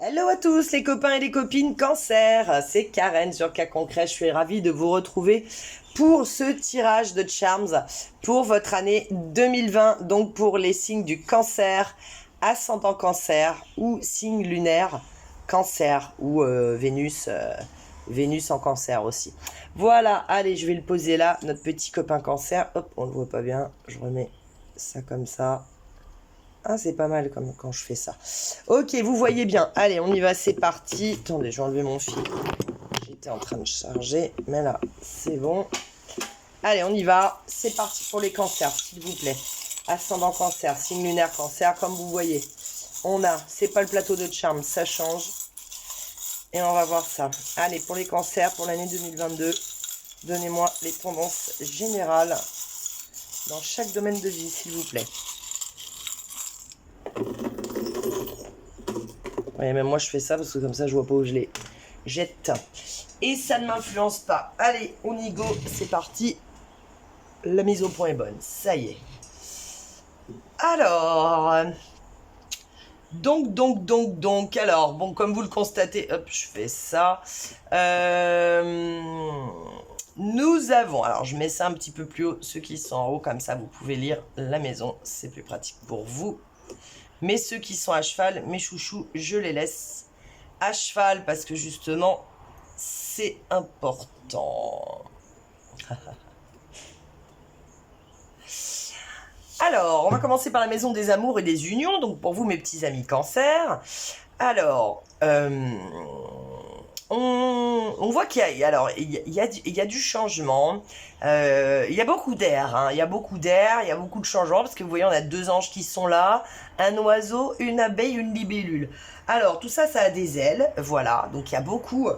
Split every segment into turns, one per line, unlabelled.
Hello à tous les copains et les copines Cancer, c'est Karen sur Cas Concret, je suis ravie de vous retrouver pour ce tirage de Charms pour votre année 2020, donc pour les signes du Cancer, ascendant Cancer ou signe lunaire Cancer ou Vénus en Cancer aussi. Voilà, allez je vais le poser là, notre petit copain Cancer, hop on le voit pas bien, je remets ça comme ça. Ah, c'est pas mal comme quand je fais ça. Ok, vous voyez bien. Allez, on y va, c'est parti. Attendez, je vais enlever mon fil. J'étais en train de charger, mais là, c'est bon. Allez, on y va. C'est parti pour les cancers, s'il vous plaît. Ascendant cancer, signe lunaire cancer, comme vous voyez. On a, c'est pas le plateau de charme, ça change. Et on va voir ça. Allez, pour les cancers, pour l'année 2022, donnez-moi les tendances générales dans chaque domaine de vie, s'il vous plaît. Ouais, même moi je fais ça parce que comme ça je vois pas où je les jette. Et ça ne m'influence pas. Allez, on y go, c'est parti. La mise au point est bonne, ça y est. Alors, alors, bon, comme vous le constatez, hop, je fais ça. Nous avons, alors je mets ça un petit peu plus haut, ceux qui sont en haut, comme ça vous pouvez lire la maison, c'est plus pratique pour vous. Mais ceux qui sont à cheval, mes chouchous, je les laisse à cheval parce que justement, c'est important. Alors, on va commencer par la maison des amours et des unions. Donc, pour vous, mes petits amis cancer. Alors, on voit qu'il y a, alors, il y a du changement. Il y a beaucoup d'air. Hein, il y a beaucoup d'air, il y a beaucoup de changements. Parce que vous voyez, on a deux anges qui sont là. Un oiseau, une abeille, une libellule. Alors, tout ça, ça a des ailes. Voilà. Donc, il y a beaucoup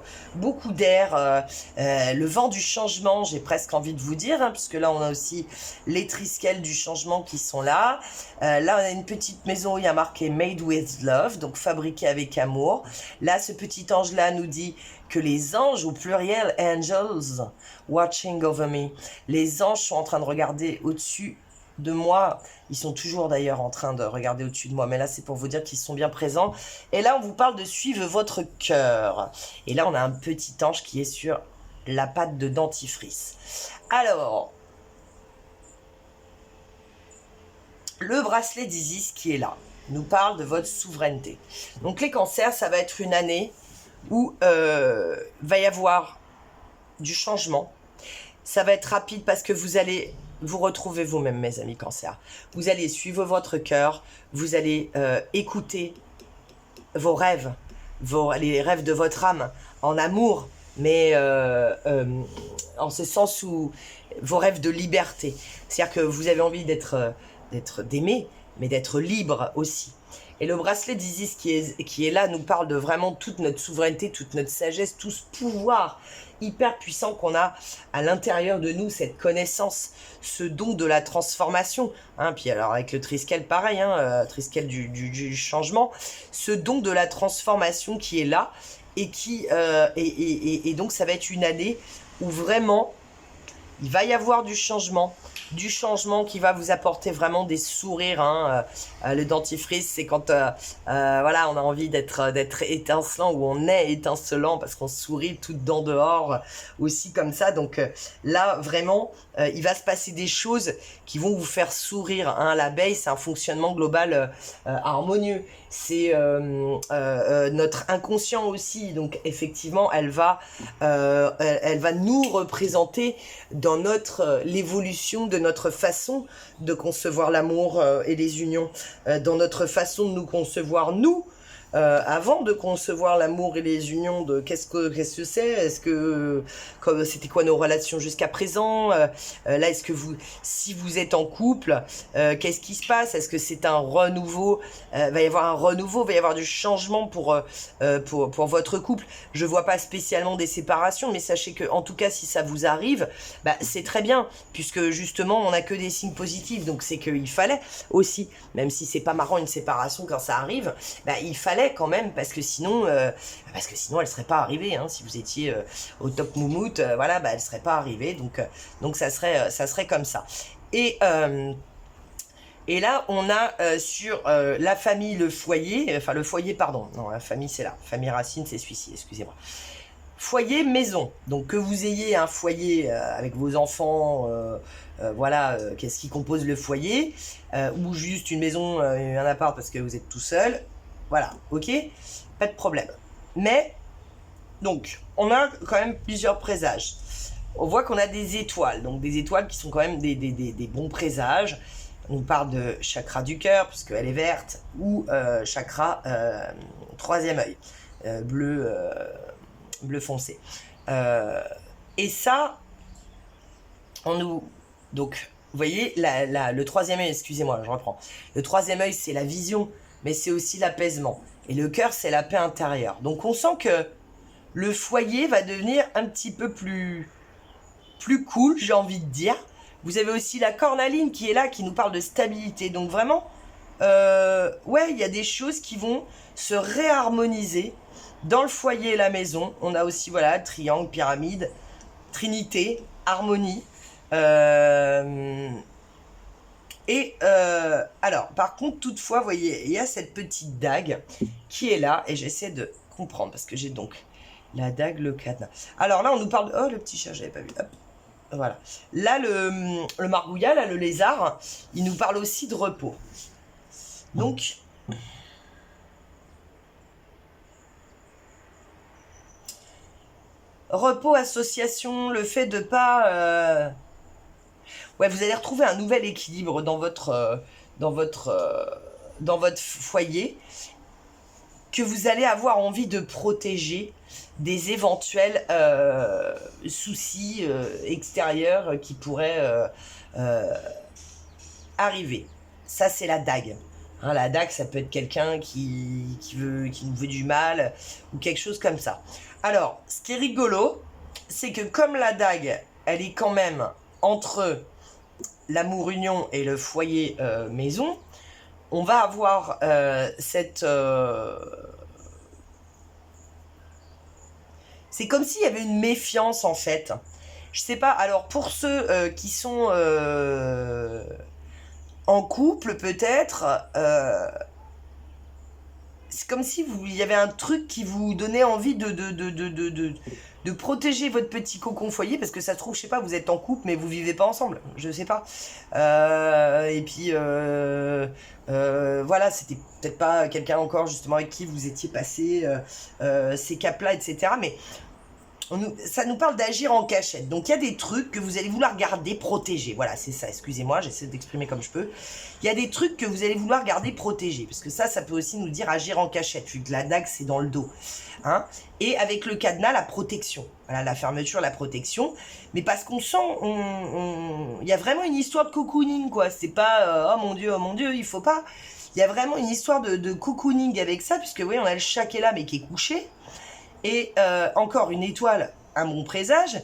d'air. Le vent du changement, j'ai presque envie de vous dire. Hein, puisque là, on a aussi les trisquelles du changement qui sont là. Là, on a une petite maison où il y a marqué Made with Love, donc fabriqué avec amour. Là, ce petit ange-là nous dit que les anges, au pluriel, angels, watching over me. Les anges sont en train de regarder au-dessus de moi. Ils sont toujours d'ailleurs en train de regarder au-dessus de moi, mais là, c'est pour vous dire qu'ils sont bien présents. Et là, on vous parle de suivre votre cœur. Et là, on a un petit ange qui est sur la patte de dentifrice. Alors, le bracelet d'Isis qui est là nous parle de votre souveraineté. Donc les cancers, ça va être une année où va y avoir du changement. Ça va être rapide parce que vous allez vous retrouver vous-même, mes amis cancers. Vous allez suivre votre cœur, vous allez écouter vos rêves, les rêves de votre âme en amour, mais en ce sens où vos rêves de liberté. C'est-à-dire que vous avez envie d'aimer, mais d'être libre aussi. Et le bracelet d'Isis qui est là nous parle de vraiment toute notre souveraineté, toute notre sagesse, tout ce pouvoir hyper puissant qu'on a à l'intérieur de nous, cette connaissance, ce don de la transformation. Hein, puis alors avec le Triskel, pareil, hein, Triskel du changement, ce don de la transformation qui est là et et donc ça va être une année où vraiment il va y avoir du changement qui va vous apporter vraiment des sourires. Hein. Le dentifrice, c'est quand voilà, on a envie d'être étincelant ou on est étincelant parce qu'on sourit tout dedans dehors aussi comme ça. Donc là, vraiment, il va se passer des choses qui vont vous faire sourire. Hein. L'abeille, c'est un fonctionnement global harmonieux. C'est notre inconscient aussi. Donc effectivement, elle va nous représenter dans l'évolution de notre façon de concevoir l'amour et les unions, dans notre façon de nous concevoir nous, avant de concevoir l'amour et les unions, de qu'est-ce que c'est, est-ce que c'était quoi nos relations jusqu'à présent, là est-ce que si vous êtes en couple, qu'est-ce qui se passe, est-ce que c'est un renouveau, va y avoir un renouveau, va y avoir du changement pour votre couple. Je vois pas spécialement des séparations, mais sachez que en tout cas si ça vous arrive, bah, c'est très bien, puisque justement on n'a que des signes positifs, donc c'est qu'il fallait aussi, même si c'est pas marrant une séparation quand ça arrive, bah, il fallait quand même, parce que sinon elle serait pas arrivée. Hein, si vous étiez au top moumoute, voilà, bah, elle serait pas arrivée. Donc ça serait comme ça. Et Et là, on a sur la famille, le foyer, enfin le foyer, pardon, non, la famille c'est là, famille racine c'est celui-ci, excusez-moi. Foyer, maison, donc que vous ayez un foyer avec vos enfants, voilà, qu'est-ce qui compose le foyer, ou juste une maison, un appart parce que vous êtes tout seul, voilà, ok, pas de problème. Mais, donc, on a quand même plusieurs présages. On voit qu'on a des étoiles, donc des étoiles qui sont quand même des bons présages. On parle de chakra du cœur, puisqu'elle est verte, ou chakra troisième œil, bleu, bleu foncé. Et ça, on nous... Donc, vous voyez, le troisième œil, excusez-moi, je reprends. Le troisième œil, c'est la vision, mais c'est aussi l'apaisement. Et le cœur, c'est la paix intérieure. Donc, on sent que le foyer va devenir un petit peu plus cool, j'ai envie de dire. Vous avez aussi la cornaline qui est là, qui nous parle de stabilité. Donc vraiment, ouais, il y a des choses qui vont se réharmoniser dans le foyer et la maison. On a aussi, voilà, triangle, pyramide, trinité, harmonie. Alors, par contre, toutefois, vous voyez, il y a cette petite dague qui est là, et j'essaie de comprendre, parce que j'ai donc la dague, le cadenas. Alors là, on nous parle de... Oh, le petit chat, j'avais pas vu. Hop. Voilà. Là, le margouillat, là, le lézard, il nous parle aussi de repos. Donc, repos, association, le fait de pas... Ouais, vous allez retrouver un nouvel équilibre dans votre foyer que vous allez avoir envie de protéger des éventuels soucis extérieurs qui pourraient arriver. Ça, c'est la dague. Hein, la dague, ça peut être quelqu'un qui nous veut du mal ou quelque chose comme ça. Alors, ce qui est rigolo, c'est que comme la dague, elle est quand même entre l'amour union et le foyer maison, on va avoir cette... C'est comme s'il y avait une méfiance en fait. Je sais pas, alors pour ceux qui sont en couple peut-être, c'est comme si il y avait un truc qui vous donnait envie de protéger votre petit cocon foyer, parce que ça se trouve, je sais pas, vous êtes en couple mais vous vivez pas ensemble, je sais pas. Et puis voilà, c'était peut-être pas quelqu'un encore justement avec qui vous étiez passé ces caps-là, etc. Mais ça nous parle d'agir en cachette. Donc il y a des trucs que vous allez vouloir garder protégés. Voilà, c'est ça, excusez-moi, j'essaie d'exprimer comme je peux. Il y a des trucs que vous allez vouloir garder protégés. Parce que ça peut aussi nous dire agir en cachette, vu que la dague, c'est dans le dos. Hein. Et avec le cadenas, la protection. Voilà, la fermeture, la protection. Mais parce qu'on sent, il y a vraiment une histoire de cocooning, quoi. C'est pas, oh mon Dieu, il faut pas. Il y a vraiment une histoire de cocooning avec ça, puisque oui, on a le chat qui est là, mais qui est couché. Et encore une étoile, un bon présage.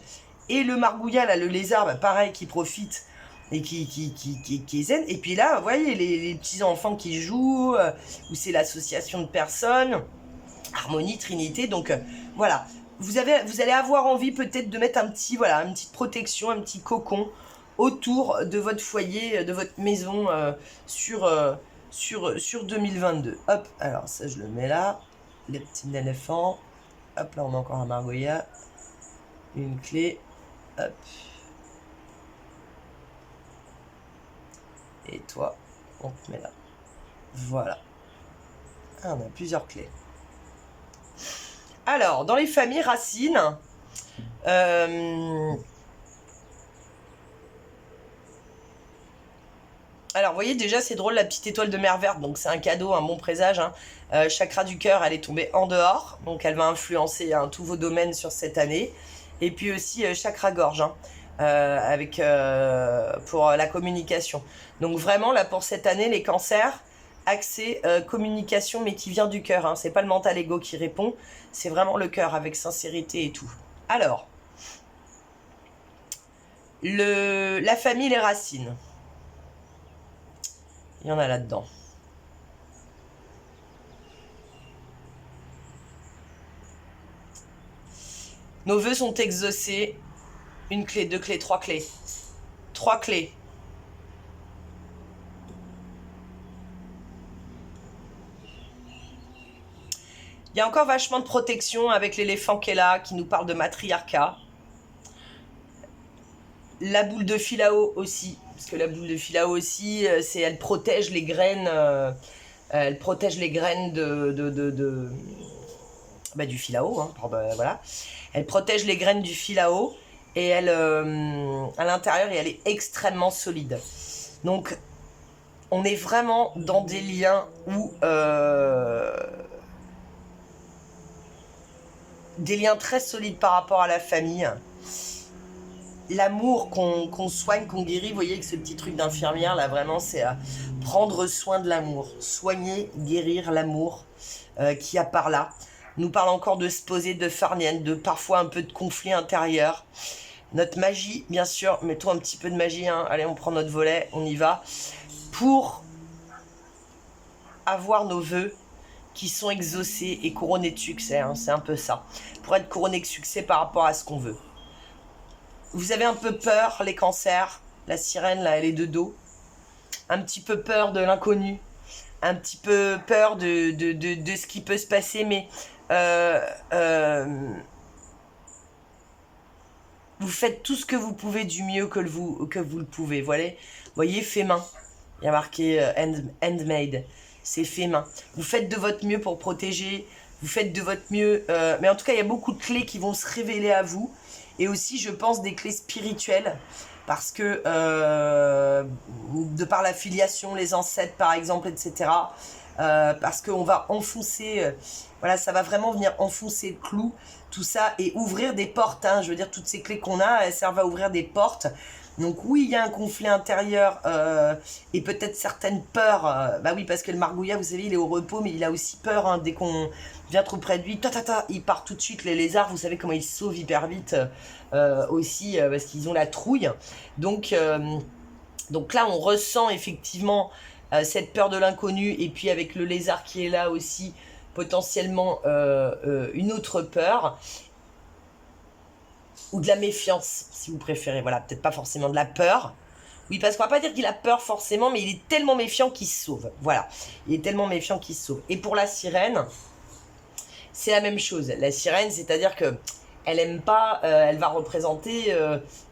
Et le margouillat, là, le lézard, bah, pareil, qui profite et qui est zen. Et puis là, vous voyez, les petits-enfants qui jouent, où c'est l'association de personnes, harmonie, trinité. Donc voilà, vous allez avoir envie peut-être de mettre voilà, une petite protection, un petit cocon autour de votre foyer, de votre maison sur 2022. Hop, alors ça, je le mets là. Les petits éléphants. Hop, là, on a encore un margouillat. Une clé. Hop. Et toi, on te met là. Voilà. Ah, on a plusieurs clés. Alors, dans les familles racines, alors, vous voyez, déjà, c'est drôle, la petite étoile de mer verte. Donc, c'est un cadeau, un bon présage. Hein. Chakra du cœur, elle est tombée en dehors. Donc, elle va influencer tous vos domaines sur cette année. Et puis aussi, chakra gorge, hein, pour la communication. Donc, vraiment, là, pour cette année, les cancers, accès communication, mais qui vient du cœur. Hein. C'est pas le mental ego qui répond. C'est vraiment le cœur, avec sincérité et tout. Alors, la famille, les racines. Il y en a là-dedans. Nos vœux sont exaucés. Une clé, deux clés, trois clés. Trois clés. Il y a encore vachement de protection avec l'éléphant qui est là, qui nous parle de matriarcat. La boule de Philao aussi, parce que la boule de Philao aussi, elle protège les graines, elle protège les graines du Philao, hein, voilà. Elle protège les graines du Philao et elle, à l'intérieur, elle est extrêmement solide. Donc, on est vraiment dans des liens où des liens très solides par rapport à la famille. L'amour qu'on soigne, qu'on guérit, vous voyez, avec ce petit truc d'infirmière, là, vraiment, c'est prendre soin de l'amour. Soigner, guérir l'amour qu'il y a par là. Nous parle encore de se poser, de farnienne, de parfois un peu de conflit intérieur. Notre magie, bien sûr, mettons un petit peu de magie, hein. Allez, on prend notre volet, on y va. Pour avoir nos vœux qui sont exaucés et couronnés de succès, hein, c'est un peu ça. Pour être couronné de succès par rapport à ce qu'on veut. Vous avez un peu peur, les cancers. La sirène, là, elle est de dos. Un petit peu peur de l'inconnu. Un petit peu peur de ce qui peut se passer, mais vous faites tout ce que vous pouvez du mieux que vous le pouvez. Voyez, fait main. Il y a marqué handmade. C'est fait main. Vous faites de votre mieux pour protéger. Vous faites de votre mieux. Mais en tout cas, il y a beaucoup de clés qui vont se révéler à vous. Et aussi, je pense, des clés spirituelles. Parce que, de par la filiation, les ancêtres, par exemple, etc. Parce qu'on va enfoncer... voilà, ça va vraiment venir enfoncer le clou, tout ça, et ouvrir des portes. Hein. Je veux dire, toutes ces clés qu'on a, elles servent à ouvrir des portes. Donc oui, il y a un conflit intérieur et peut-être certaines peurs. Bah oui, parce que le margouillat, vous savez, il est au repos, mais il a aussi peur. Hein, dès qu'on vient trop près de lui, il part tout de suite. Les lézards, vous savez comment ils se sauvent hyper vite aussi, parce qu'ils ont la trouille. Donc là, on ressent effectivement cette peur de l'inconnu, et puis avec le lézard qui est là aussi, potentiellement une autre peur. Ou de la méfiance, si vous préférez. Voilà, peut-être pas forcément de la peur. Oui, parce qu'on va pas dire qu'il a peur forcément, mais il est tellement méfiant qu'il se sauve. Voilà, il est tellement méfiant qu'il se sauve. Et pour la sirène, c'est la même chose. La sirène, c'est-à-dire que elle aime pas, elle va représenter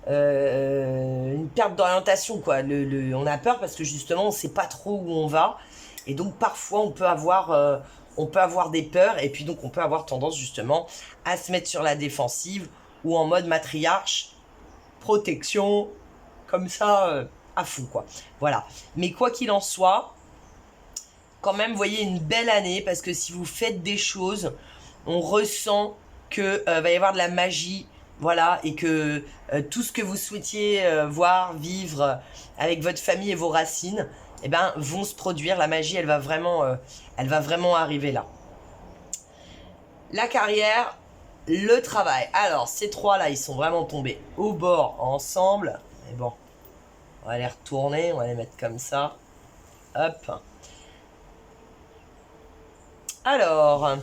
une perte d'orientation, quoi. On a peur parce que justement, on sait pas trop où on va. Et donc, parfois, on peut avoir des peurs. Et puis, donc, on peut avoir tendance, justement, à se mettre sur la défensive ou en mode matriarche, protection, comme ça, à fond, quoi. Voilà. Mais quoi qu'il en soit, quand même, voyez, une belle année, parce que si vous faites des choses, on ressent que va y avoir de la magie, voilà, et que tout ce que vous souhaitiez voir, vivre avec votre famille et vos racines, eh ben, vont se produire. La magie, elle va vraiment arriver là. La carrière, le travail. Alors, ces trois-là, ils sont vraiment tombés au bord ensemble. Mais bon, on va les retourner, on va les mettre comme ça. Hop. Alors,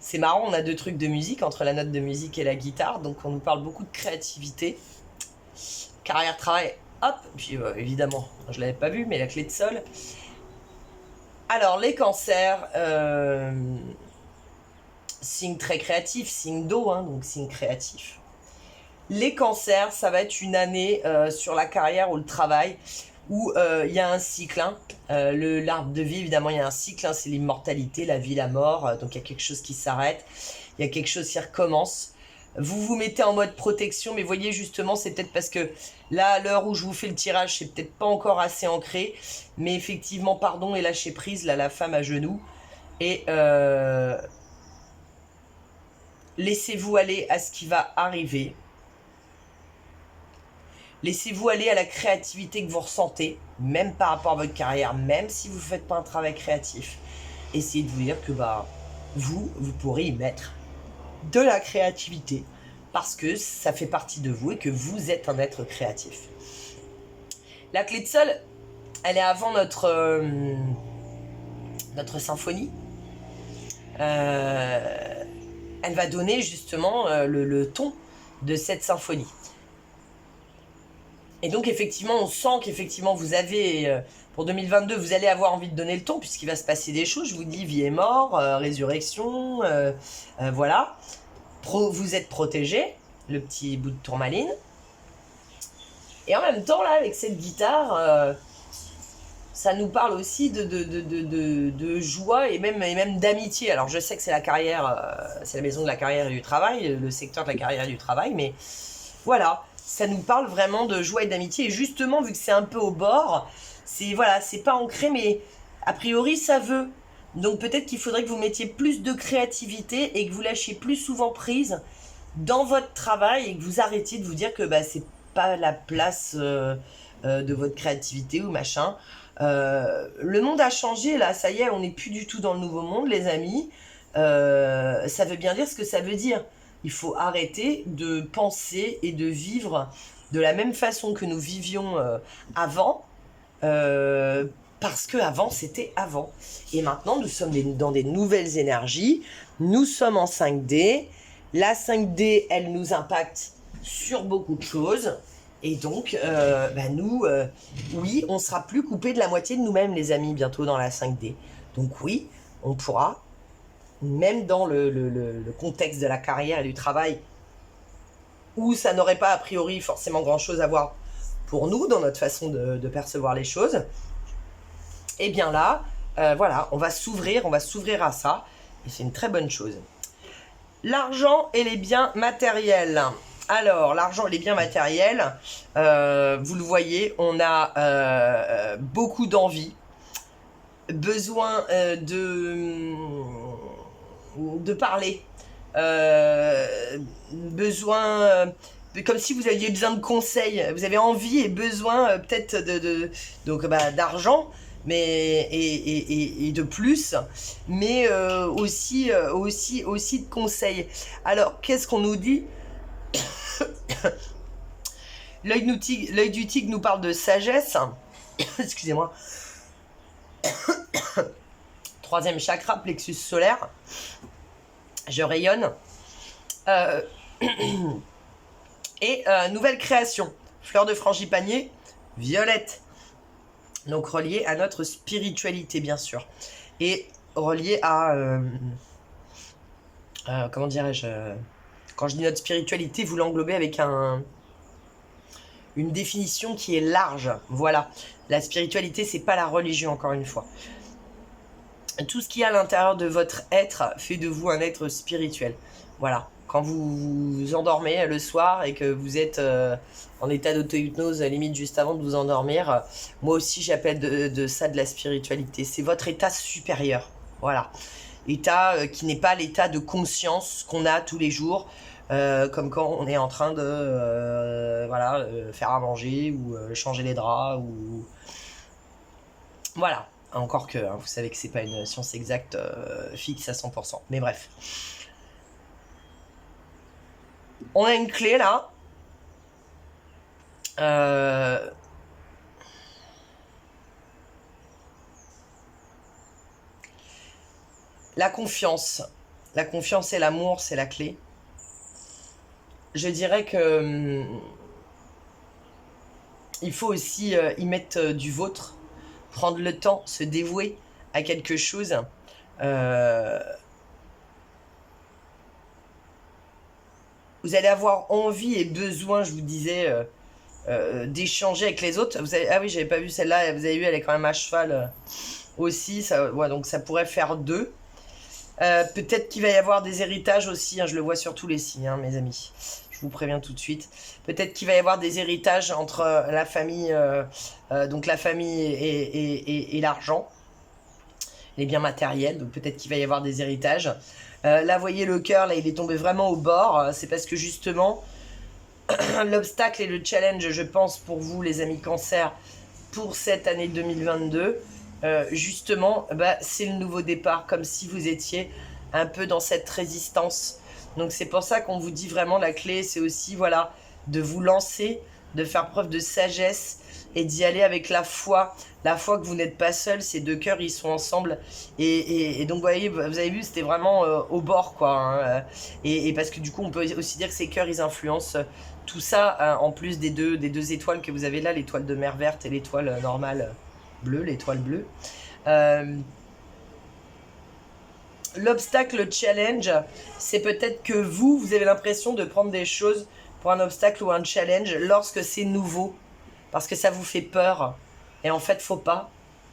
c'est marrant, on a deux trucs de musique, entre la note de musique et la guitare. Donc, on nous parle beaucoup de créativité. Carrière, travail, hop. Puis, évidemment, je ne l'avais pas vu, mais la clé de sol. Alors, les cancers... signe très créatif, signe d'eau, hein, donc signe créatif. Les cancers, ça va être une année sur la carrière ou le travail où il y a un cycle. Hein. L'arbre de vie, évidemment, il y a un cycle. Hein, c'est l'immortalité, la vie, la mort. Donc il y a quelque chose qui s'arrête. Il y a quelque chose qui recommence. Vous vous mettez en mode protection, mais voyez justement, c'est peut-être parce que là, à l'heure où je vous fais le tirage, c'est peut-être pas encore assez ancré. Mais effectivement, pardon et lâcher prise, là, la femme à genoux. Et... laissez-vous aller à ce qui va arriver. Laissez-vous aller à la créativité que vous ressentez, même par rapport à votre carrière, même si vous ne faites pas un travail créatif. Essayez de vous dire que vous pourrez y mettre de la créativité parce que ça fait partie de vous et que vous êtes un être créatif. La clé de sol, elle est avant notre symphonie. Elle va donner justement le ton de cette symphonie. Et donc, effectivement, on sent qu'effectivement, vous avez, pour 2022, vous allez avoir envie de donner le ton, puisqu'il va se passer des choses. Je vous dis, vie et mort, résurrection, voilà. Vous êtes protégé, le petit bout de tourmaline. Et en même temps, là, avec cette guitare, ça nous parle aussi de joie et même d'amitié. Alors, je sais que c'est la carrière, c'est la maison de la carrière et du travail, le secteur de la carrière et du travail, mais voilà, ça nous parle vraiment de joie et d'amitié. Et justement, vu que c'est un peu au bord, c'est pas ancré, mais a priori, ça veut. Donc, peut-être qu'il faudrait que vous mettiez plus de créativité et que vous lâchiez plus souvent prise dans votre travail et que vous arrêtiez de vous dire que c'est pas la place de votre créativité ou machin. Le monde a changé là, ça y est, on n'est plus du tout dans le nouveau monde, les amis. Ça veut bien dire ce que ça veut dire. Il faut arrêter de penser et de vivre de la même façon que nous vivions avant, parce que avant c'était avant. Et maintenant nous sommes dans des nouvelles énergies, nous sommes en 5D. La 5D, elle nous impacte sur beaucoup de choses. Et donc, nous, oui, on sera plus coupé de la moitié de nous-mêmes, les amis, bientôt dans la 5D. Donc oui, on pourra, même dans le contexte de la carrière et du travail, où ça n'aurait pas a priori forcément grand-chose à voir pour nous, dans notre façon de percevoir les choses, et bien là, voilà, on va s'ouvrir à ça, et c'est une très bonne chose. L'argent et les biens matériels. Alors, l'argent et les biens matériels, vous le voyez, on a beaucoup d'envie, besoin de parler, besoin, comme si vous aviez besoin de conseils, vous avez envie et besoin peut-être d'argent, mais et de plus, mais aussi de conseils. Alors, qu'est-ce qu'on nous dit? L'œil du tigre nous parle de sagesse. Excusez-moi. Troisième chakra, plexus solaire. Je rayonne. Et nouvelle création. Fleur de frangipanier, violette. Donc relié à notre spiritualité, bien sûr. Et relié à... comment dirais-je quand je dis notre spiritualité, vous l'englobez avec une définition qui est large. Voilà. La spiritualité, c'est pas la religion, encore une fois. Tout ce qui est à l'intérieur de votre être fait de vous un être spirituel. Voilà. Quand vous vous endormez le soir et que vous êtes en état d'auto-hypnose, limite juste avant de vous endormir, moi aussi j'appelle de ça de la spiritualité. C'est votre état supérieur. Voilà. État qui n'est pas l'état de conscience qu'on a tous les jours, comme quand on est en train de faire à manger ou changer les draps ou voilà. Encore que vous savez que c'est pas une science exacte fixe à 100%. Mais bref, on a une clé là. La confiance et l'amour, c'est la clé. Je dirais que il faut aussi y mettre du vôtre, prendre le temps, se dévouer à quelque chose. Vous allez avoir envie et besoin, je vous disais, d'échanger avec les autres. Ah oui, j'avais pas vu celle-là. Vous avez vu, elle est quand même à cheval aussi. Ça, ouais, donc ça pourrait faire deux. Peut-être qu'il va y avoir des héritages aussi, hein, je le vois sur tous les signes, hein, mes amis. Je vous préviens tout de suite. Peut-être qu'il va y avoir des héritages entre la famille, donc la famille et l'argent, les biens matériels. Donc peut-être qu'il va y avoir des héritages. Là, voyez le cœur, là, il est tombé vraiment au bord. C'est parce que justement, l'obstacle et le challenge, je pense, pour vous, les amis cancer, pour cette année 2022, justement, c'est le nouveau départ, comme si vous étiez un peu dans cette résistance. Donc c'est pour ça qu'on vous dit vraiment la clé, c'est aussi, voilà, de vous lancer de faire preuve de sagesse et d'y aller avec la foi que vous n'êtes pas seul, ces deux cœurs ils sont ensemble et donc vous avez vu c'était vraiment au bord quoi hein, et parce que du coup on peut aussi dire que ces cœurs ils influencent tout ça hein, en plus des deux étoiles que vous avez là, l'étoile de mer verte et l'étoile normale bleue, l'étoile bleue. L'obstacle challenge, c'est peut-être que vous avez l'impression de prendre des choses pour un obstacle ou un challenge lorsque c'est nouveau, parce que ça vous fait peur. Et en fait, faut pas,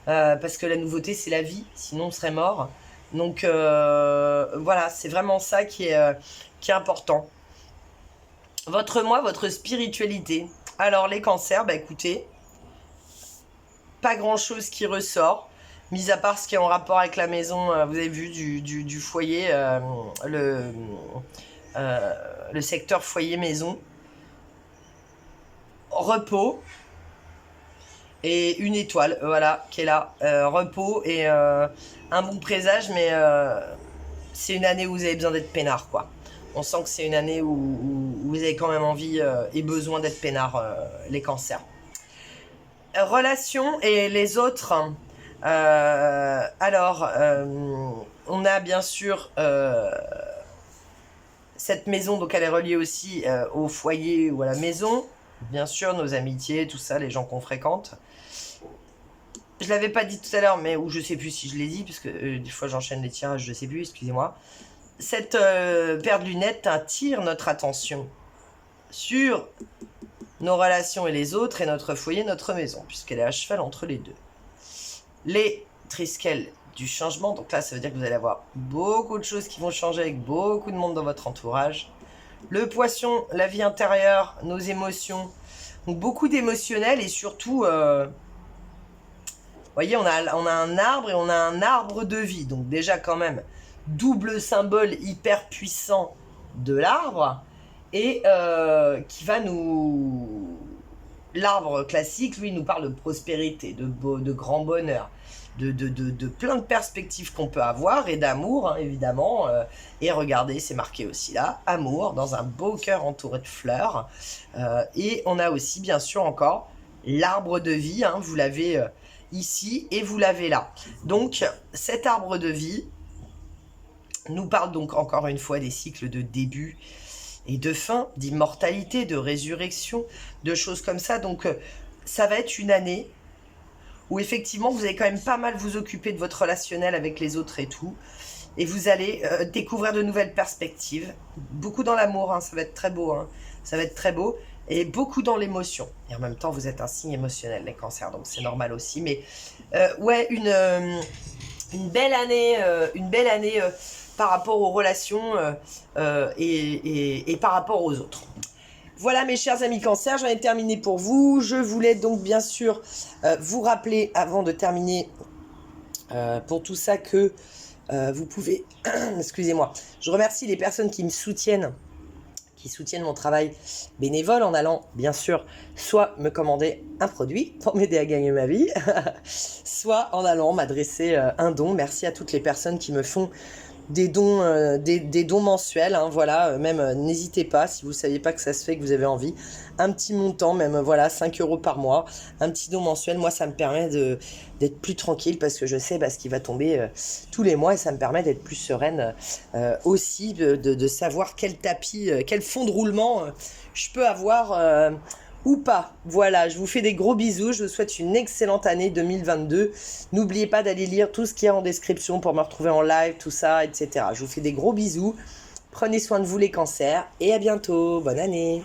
parce que la nouveauté, c'est la vie, sinon on serait mort. Donc voilà, c'est vraiment ça qui est important. Votre moi, votre spiritualité. Alors les cancers, bah écoutez, pas grand-chose qui ressort. Mis à part ce qui est en rapport avec la maison, vous avez vu, du foyer, le secteur foyer-maison. Repos. Et une étoile, voilà, qui est là. Repos et un bon présage, mais c'est une année où vous avez besoin d'être peinard, quoi. On sent que c'est une année où vous avez quand même envie et besoin d'être peinard, les cancers. Relations et les autres... alors, on a bien sûr cette maison, donc elle est reliée aussi au foyer ou à la maison. Bien sûr, nos amitiés, tout ça, les gens qu'on fréquente. Je l'avais pas dit tout à l'heure, mais ou je sais plus si je l'ai dit, parce que des fois j'enchaîne les tirages, je sais plus, excusez-moi. Cette paire de lunettes attire notre attention sur nos relations et les autres, et notre foyer, notre maison, puisqu'elle est à cheval entre les deux. Les trisquelles du changement, donc là ça veut dire que vous allez avoir beaucoup de choses qui vont changer avec beaucoup de monde dans votre entourage. Le poisson, la vie intérieure, nos émotions, donc beaucoup d'émotionnel et surtout, vous voyez, on a un arbre et on a un arbre de vie, donc déjà quand même, double symbole hyper puissant de l'arbre et qui va nous... L'arbre classique, lui, nous parle de prospérité, de grand bonheur, de plein de perspectives qu'on peut avoir et d'amour, hein, évidemment. Et regardez, c'est marqué aussi là, amour, dans un beau cœur entouré de fleurs. Et on a aussi, bien sûr, encore l'arbre de vie. Hein, vous l'avez ici et vous l'avez là. Donc, cet arbre de vie nous parle donc encore une fois des cycles de début et de fin, d'immortalité, de résurrection, de choses comme ça. Donc, ça va être une année où effectivement, vous allez quand même pas mal vous occuper de votre relationnel avec les autres et tout. Et vous allez découvrir de nouvelles perspectives. Beaucoup dans l'amour, hein, ça va être très beau. Hein, ça va être très beau. Et beaucoup dans l'émotion. Et en même temps, vous êtes un signe émotionnel, les cancers, donc c'est normal aussi. Mais ouais, une belle année, par rapport aux relations et par rapport aux autres. Voilà mes chers amis cancers, j'en ai terminé pour vous. Je voulais donc bien sûr vous rappeler avant de terminer pour tout ça que vous pouvez... Excusez-moi, je remercie les personnes qui me soutiennent, qui soutiennent mon travail bénévole en allant, bien sûr, soit me commander un produit pour m'aider à gagner ma vie, soit en allant m'adresser un don. Merci à toutes les personnes qui me font des dons, des dons mensuels, hein, voilà, même n'hésitez pas, si vous ne saviez pas que ça se fait, que vous avez envie, un petit montant, même voilà, 5 € par mois, un petit don mensuel, moi ça me permet d'être plus tranquille, parce que je sais ce qui va tomber tous les mois, et ça me permet d'être plus sereine aussi, de savoir quel tapis, quel fond de roulement je peux avoir ou pas. Voilà, je vous fais des gros bisous, je vous souhaite une excellente année 2022. N'oubliez pas d'aller lire tout ce qu'il y a en description pour me retrouver en live, tout ça, etc. Je vous fais des gros bisous, prenez soin de vous les cancers, et à bientôt, bonne année.